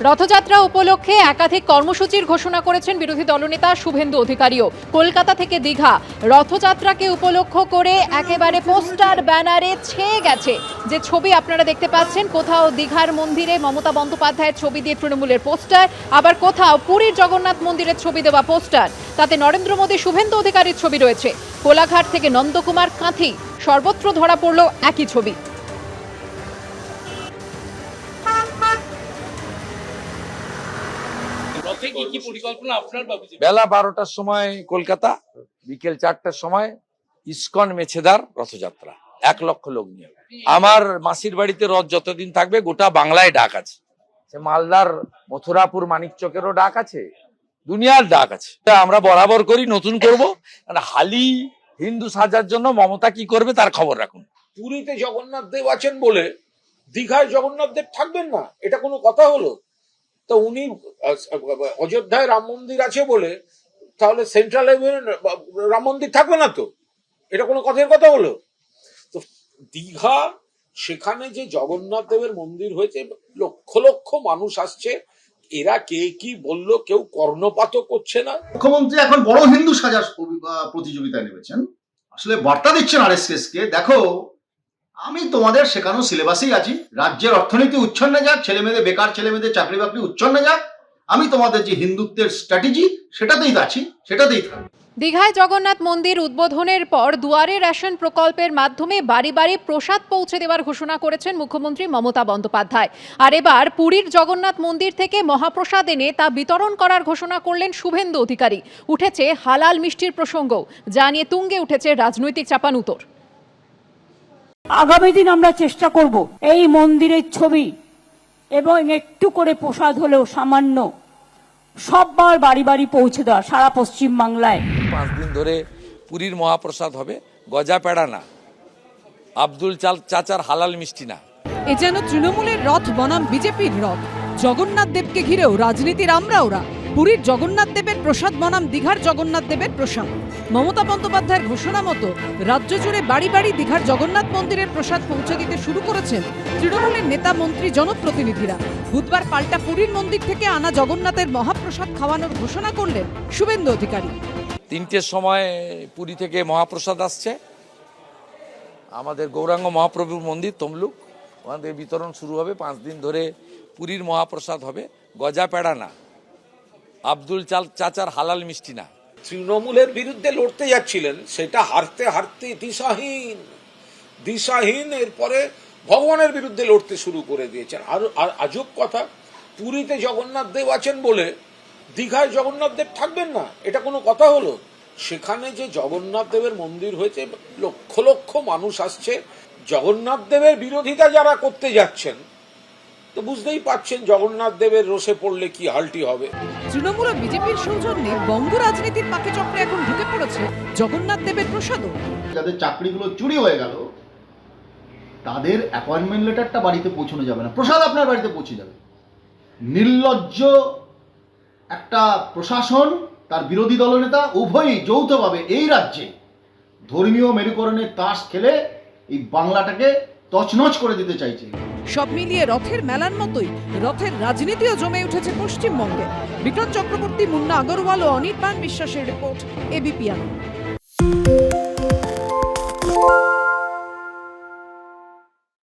রথযাত্রা উপলক্ষে একাধিক কর্মসূচির ঘোষণা করেছেন বিরোধী দলনেতা শুভেন্দু অধিকারীও। কলকাতা থেকে দীঘা রথযাত্রাকে উপলক্ষ করে একেবারে পোস্টার ব্যানারে ছেয়ে গেছে যে ছবি আপনারা দেখতে পাচ্ছেন। কোথাও দীঘার মন্দিরে মমতা বন্দ্যোপাধ্যায়ের ছবি দিয়ে তৃণমূলের পোস্টার, আবার কোথাও পুরীর জগন্নাথ মন্দিরের ছবি দেওয়া পোস্টার, তাতে নরেন্দ্র মোদী শুভেন্দু অধিকারীর ছবি রয়েছে। কোলাঘাট থেকে নন্দকুমার কাঁথি সর্বত্র ধরা পড়ল একই ছবি। বেলা 12টার সময় কলকাতা, বিকেল 4টার সময় ইস্কন মেছেদার রথযাত্রা, 1 লক্ষ লোক নিয়ে। আমার মাসির বাড়িতে রথ যতদিন থাকবে গোটা বাংলায় ডাক আছে, সে মালদার মথুরাপুর মানিকচকেরও ডাক আছে, দুনিয়ার ডাক আছে। আমরা বরাবর করি, নতুন করব। হালি হিন্দু সাজার জন্য মমতা কি করবে তার খবর রাখুন। পুরীতে জগন্নাথ দেব আছেন বলে দীঘায় জগন্নাথ দেব থাকবেন না, এটা কোনো কথা হলো? তো উনি অযোধ্যায় রাম মন্দির আছে বলে তাহলে সেন্ট্রাল রাম মন্দির থাকবে না? তো এটা কোনো কথার কথা হলো? তো দীঘা, সেখানে যে জগন্নাথ দেবের মন্দির হয়েছে, লক্ষ লক্ষ মানুষ আসছে, এরা কে কি বললো কেউ কর্ণপাতও করছে না। মুখ্যমন্ত্রী এখন বড় হিন্দু সাজার প্রতিযোগিতায় নেমেছেন, আসলে বার্তা দিচ্ছেন আরএসএস কে, দেখো আমি তোমাদের শেখানো সিলেবাসেই আছি, রাজ্যের অর্থনীতি উচ্ছন্নে যাক, ছেলেমেয়েদের বেকার ছেলেমেয়েদের চাকরি বাকরি উচ্ছন্নে যাক, আমি তোমাদের যে হিন্দুত্বের স্ট্র্যাটেজি সেটাতেই আছি, সেটাতেই থাকবে। দীঘায় জগন্নাথ মন্দির উদ্বোধনের পর দুয়ারে রেশন প্রকল্পের মাধ্যমে বাড়ি বাড়ি প্রসাদ পৌঁছে দেওয়ার ঘোষণা করেছেন মুখ্যমন্ত্রী মমতা বন্দ্যোপাধ্যায়। আর এবার পুরীর জগন্নাথ মন্দির থেকে মহাপ্রসাদ এনে তা বিতরণ করার ঘোষণা করলেন শুভেন্দু অধিকারী। উঠেছে হালাল মিষ্টির প্রসঙ্গ, যা নিয়ে তুঙ্গে উঠেছে রাজনৈতিক চাপানুতর। আগামী দিন আমরা চেষ্টা করব এই মন্দিরের ছবি এবং একটু করে প্রসাদ হলেও সামান্য সববার বাড়ি বাড়ি পৌঁছে দেওয়া সারা পশ্চিম বাংলায়। 5 দিন ধরে পুরীর মহাপ্রসাদ হবে, গজা পেড়া না, আব্দুল চাচার হালাল মিষ্টি না। এ যেন তৃণমূলের রথ বনাম বিজেপির রথ। জগন্নাথ দেবকে ঘিরেও রাজনীতির ওরা। পুরীর জগন্নাথ দেবের প্রসাদ বনাম দীঘার জগন্নাথ দেবের প্রসাদ। মমতা বন্দ্যোপাধ্যায়ের ঘোষণা মতো রাজ্য জুড়ে বাড়ি বাড়ি দীঘার জগন্নাথ মন্দিরের প্রসাদ পৌঁছে দিতে শুরু করেছেন তৃণমূলের নেতা মন্ত্রী জনপ্রতিনিধিরা। বুধবার পাল্টা পুরীর মন্দির থেকে আনা জগন্নাথের মহাপ্রসাদ খাওয়ানোর ঘোষণা করলেন শুভেন্দু অধিকারী। 3টের সময় পুরী থেকে মহাপ্রসাদ আসছে, আমাদের গৌরাঙ্গ মহাপ্রভুর মন্দির তমলুক, ওখান থেকে বিতরণ শুরু হবে। 5 দিন ধরে পুরীর মহাপ্রসাদ হবে, গজা পেড়া না, আব্দুল চাচার হালাল মিষ্টি না। তৃণমূলের বিরুদ্ধে লড়তে যাচ্ছিলেন, সেটা হারতে হারতে দিশাহীন এরপরে ভগবানের বিরুদ্ধে লড়তে শুরু করে দিয়েছেন। আর আজব কথা, পুরীতে জগন্নাথ দেব আছেন বলে দীঘায় জগন্নাথ দেব থাকবেন না, এটা কোনো কথা হলো? সেখানে যে জগন্নাথ দেবের মন্দির হয়েছে, লক্ষ লক্ষ মানুষ আসছে, জগন্নাথ দেবের বিরোধিতা যারা করতে যাচ্ছেন, তো বুঝতেই পারছেন জগন্নাথ দেবের রোষে পড়লে কি হালটি হবে। তৃণমূল ও বিজেপির সৌজন্যে বঙ্গ রাজনীতির পাকে চক্রে এখন ঢুকে পড়েছে জগন্নাথ দেবের প্রসাদও। যাদের চাকরিগুলো চুরি হয়ে গেল তাদের অ্যাপয়েন্টমেন্ট লেটারটা বাড়িতে পৌঁছানো যাবে না, প্রসাদ আপনার বাড়িতে পৌঁছে যাবে। নির্লজ্জ একটা প্রশাসন, তার বিরোধী দলনেতা উভয়ই যৌথভাবে এই রাজ্যে ধর্মীয় মেরুকরণের তাস খেলে এই বাংলাটাকে তছনছ করে দিতে চাইছে। সব মিলিয়ে রথের মেলার মতোই রথের রাজনীতিও জমে উঠেছে পশ্চিমবঙ্গে। বিক্রম চক্রবর্তী, মুন্না আগরওয়াল ও অনির্বাণ বিশ্বাসের রিপোর্ট, এবিপি আনন্দ।